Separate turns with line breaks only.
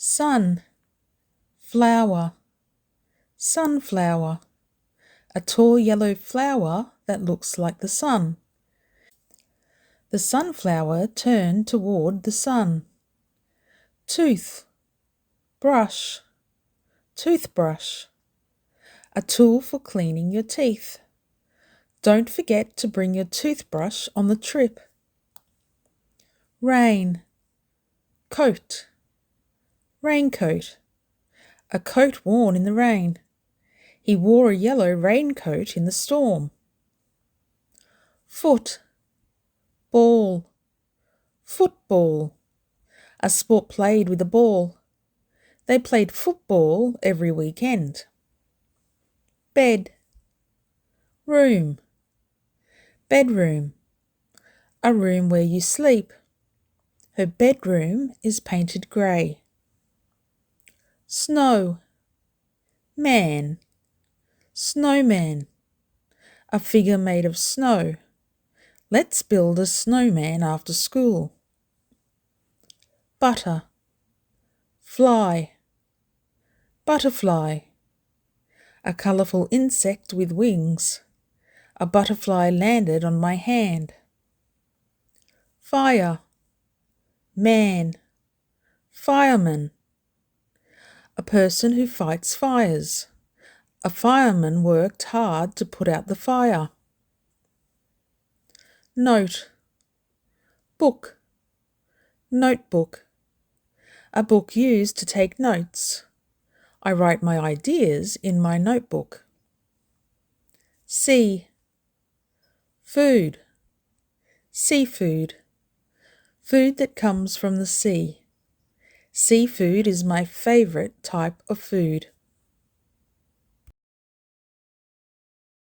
Sun, flower, sunflower, a tall yellow flower that looks like the sun. The sunflower turned toward the sun. Tooth, brush, toothbrush, a tool for cleaning your teeth. Don't forget to bring your toothbrush on the trip. Rain, coat, raincoat, a coat worn in the rain. He wore a yellow raincoat in the storm. Foot, ball, football, a sport played with a ball. They played football every weekend. Bed, room, bedroom, a room where you sleep. Her bedroom is painted grey. Snow, man, snowman, a figure made of snow. Let's build a snowman after school. Butter, fly, butterfly, a colourful insect with wings. A butterfly landed on my hand. Fire, man, fireman, a person who fights fires. A fireman worked hard to put out the fire. Note, book, notebook, a book used to take notes. I write my ideas in my notebook. Sea, food, seafood, food that comes from the sea. Seafood is my favourite type of food.